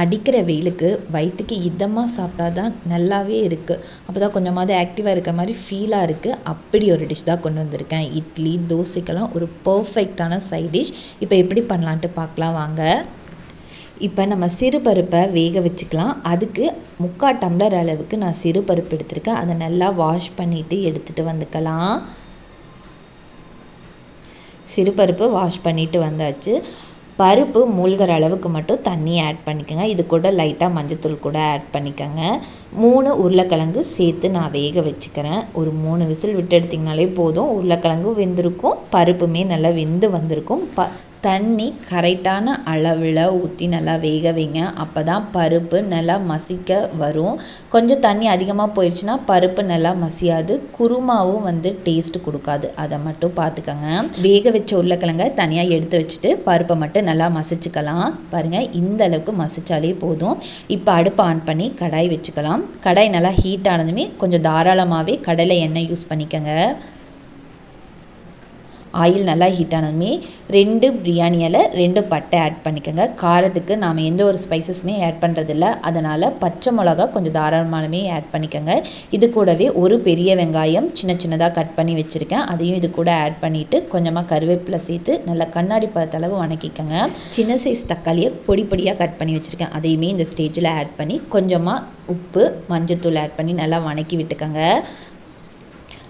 அடிக்கிற வெயிலுக்கு வயிற்றுக்கு இதமாக சாப்பிட்டா தான் நல்லாவே இருக்குது. அப்போ தான் கொஞ்சமாவது ஆக்டிவாக இருக்கிற மாதிரி ஃபீலாக இருக்குது. அப்படி ஒரு டிஷ் தான் கொண்டு வந்திருக்கேன். இட்லி தோசைக்கெல்லாம் ஒரு பர்ஃபெக்டான சைட் டிஷ். இப்போ எப்படி பண்ணலான்ட்டு பார்க்கலாம் வாங்க. இப்போ நம்ம சிறுபருப்பை வேக வச்சுக்கலாம். அதுக்கு 3/4 டம்ளர் அளவுக்கு நான் சிறுபருப்பு எடுத்திருக்கேன். அதை நல்லா வாஷ் பண்ணிவிட்டு எடுத்துகிட்டு வந்துக்கலாம். சிறுபருப்பு வாஷ் பண்ணிட்டு வந்தாச்சு. பருப்பு மூழ்கிற அளவுக்கு மட்டும் தண்ணி ஆட் பண்ணிக்கோங்க. இது கூட லைட்டாக மஞ்சத்தூள் கூட ஆட் பண்ணிக்கோங்க. 3 உருளைக்கிழங்கு சேர்த்து நான் வேக வச்சுக்கிறேன். ஒரு 3 விசில் விட்டு எடுத்திங்கனாலே போதும். உருளைக்கிழங்கும் வெந்திருக்கும், பருப்புமே நல்லா வெந்து வந்திருக்கும். தண்ணி கரெக்டான அளவில் ஊற்றி நல்லா வேக வைங்க. அப்போ தான் பருப்பு நல்லா மசிக்க வரும். கொஞ்சம் தண்ணி அதிகமாக போயிடுச்சுன்னா பருப்பு நல்லா மசியாது, குருமாவும் டேஸ்ட் கொடுக்காது. அதை மட்டும் பார்த்துக்கோங்க. வேக வச்ச உருளைக்கிழங்க தனியாக எடுத்து வச்சுட்டு பருப்பை மட்டும் நல்லா மசிச்சுக்கலாம். பாருங்கள், இந்த அளவுக்கு மசிச்சாலே போதும். இப்போ அடுப்பை ஆன் பண்ணி கடாய் வச்சுக்கலாம். கடாய் நல்லா ஹீட் ஆனதுமே கொஞ்சம் தாராளமாகவே கடலை எண்ணெய் யூஸ் பண்ணிக்கோங்க. ஆயில் நல்லா ஹீட் ஆனதுமே 2 பிரியாணி இலை 2 பட்டை ஆட் பண்ணிக்கோங்க. காரத்துக்கு நாம் எந்த ஒரு ஸ்பைசஸுமே ஆட் பண்ணுறதில்ல, அதனால் பச்சை மிளகா கொஞ்சம் தாராளமானமே ஆட் பண்ணிக்கோங்க. இது கூடவே ஒரு பெரிய வெங்காயம் சின்ன சின்னதாக கட் பண்ணி வச்சுருக்கேன், அதையும் இது கூட ஆட் பண்ணிவிட்டு கொஞ்சமாக கருவேப்பிலை சேர்த்து நல்லா கண்ணாடி பதத்தளவு வணக்கிக்கோங்க. சின்ன சைஸ் தக்காளியை பொடி பொடியாக கட் பண்ணி வச்சுருக்கேன், அதையுமே இந்த ஸ்டேஜில் ஆட் பண்ணி கொஞ்சமாக உப்பு மஞ்சத்தூள் ஆட் பண்ணி நல்லா வணக்கி விட்டுக்கோங்க.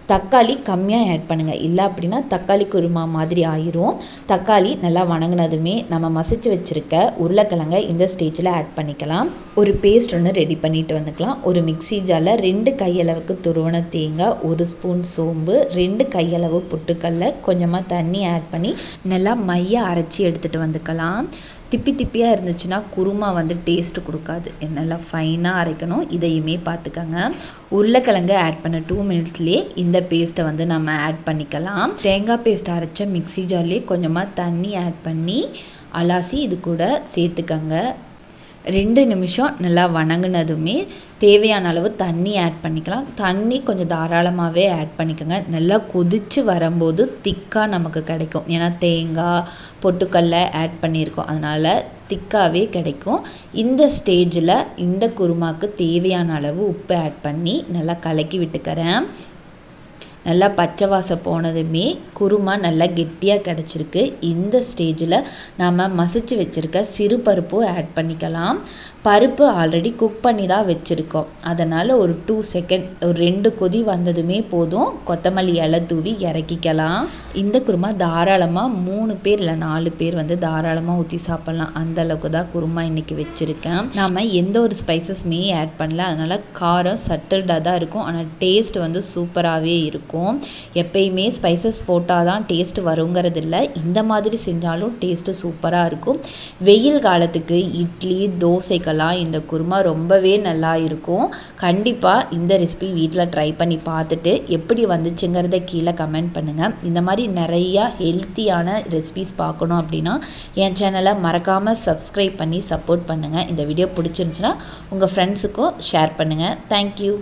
தக்காளி கம்மியாக ஆட் பண்ணுங்கள், இல்லை அப்படின்னா தக்காளி குருமா மாதிரி ஆயிரும். தக்காளி நல்லா வணங்கினதுமே நம்ம மசிச்சு வச்சுருக்க உருளைக்கிழங்க இந்த ஸ்டேஜில் ஆட் பண்ணிக்கலாம். ஒரு பேஸ்ட் ஒன்று ரெடி பண்ணிட்டு வந்துக்கலாம். ஒரு மிக்ஸி ஜாரில் 2 கையளவுக்கு துருவன தேங்காய், 1 ஸ்பூன் சோம்பு, 2 கையளவு பொட்டுக்கடலை, கொஞ்சமாக தண்ணி ஆட் பண்ணி நல்லா மைய அரைச்சி எடுத்துகிட்டு வந்துக்கலாம். திப்பி திப்பியாக இருந்துச்சுன்னா குருமா டேஸ்ட் கொடுக்காது. நல்லா ஃபைனாக அரைக்கணும், இதையுமே பார்த்துக்கோங்க. உருளைக்கிழங்கு ஆட் பண்ண 2 மினிட்ஸ்லேயே இந்த பேஸ்ட்டை நம்ம ஆட் பண்ணிக்கலாம். தேங்காய் பேஸ்ட் அரைச்ச மிக்ஸி ஜார்லேயே கொஞ்சமாக தண்ணி ஆட் பண்ணி அலாசி இது கூட சேர்த்துக்கங்க. 2 நிமிஷம் நல்லா வணங்கினதுமே தேவையான அளவு தண்ணி ஆட் பண்ணிக்கலாம். தண்ணி கொஞ்சம் தாராளமாகவே ஆட் பண்ணிக்கோங்க. நல்லா கொதித்து வரும்போது திக்காக நமக்கு கிடைக்கும். ஏன்னா தேங்காய் பொட்டுக்கடலை ஆட் பண்ணியிருக்கோம், அதனால் திக்காகவே கிடைக்கும். இந்த ஸ்டேஜில் இந்த குருமாவுக்கு தேவையான அளவு உப்பு ஆட் பண்ணி நல்லா கலக்கி விட்டுக்கிறேன். நல்லா பச்சை வாசம் போனதுமே குருமா நல்லா கெட்டியாக கிடச்சிருக்கு. இந்த ஸ்டேஜில் நாம் மசிச்சு வச்சுருக்க சிறு பருப்பும் ஆட் பண்ணிக்கலாம். பருப்பு ஆல்ரெடி குக் பண்ணி தான் வச்சுருக்கோம், அதனால் ஒரு 2 செகண்ட் ஒரு 2 கொதி வந்ததுமே போதும். கொத்தமல்லி இலை தூவி இறக்கிக்கலாம். இந்த குருமா தாராளமாக 3 பேர் இல்லை 4 பேர் தாராளமாக ஊற்றி சாப்பிட்லாம். அந்த அளவுக்கு தான் குருமா இன்றைக்கி வச்சுருக்கேன். நாம் எந்த ஒரு ஸ்பைசஸுமே ஆட் பண்ணல, அதனால் காரம் சட்டில்டாக தான் இருக்கும், ஆனால் டேஸ்ட் சூப்பராகவே இருக்கும். எப்பயுமே ஸ்பைசஸ் போட்டால் தான் டேஸ்ட் வருங்கிறது இல்லை, இந்த மாதிரி செஞ்சாலும் டேஸ்ட்டு சூப்பராக இருக்கும். வெயில் காலத்துக்கு இட்லி தோசைக்கெல்லாம் இந்த குருமா ரொம்பவே நல்லா இருக்கும். கண்டிப்பாக இந்த ரெசிபி வீட்டில் ட்ரை பண்ணி பார்த்துட்டு எப்படி வந்துச்சுங்கிறத கீழே கமெண்ட் பண்ணுங்கள். இந்த மாதிரி நிறையா ஹெல்த்தியான ரெசிபிஸ் பார்க்கணும் அப்படின்னா என் சேனலை மறக்காமல் சப்ஸ்கிரைப் பண்ணி சப்போர்ட் பண்ணுங்கள். இந்த வீடியோ பிடிச்சிருந்துச்சுன்னா உங்கள் ஃப்ரெண்ட்ஸுக்கும் ஷேர் பண்ணுங்கள். தேங்க்யூ.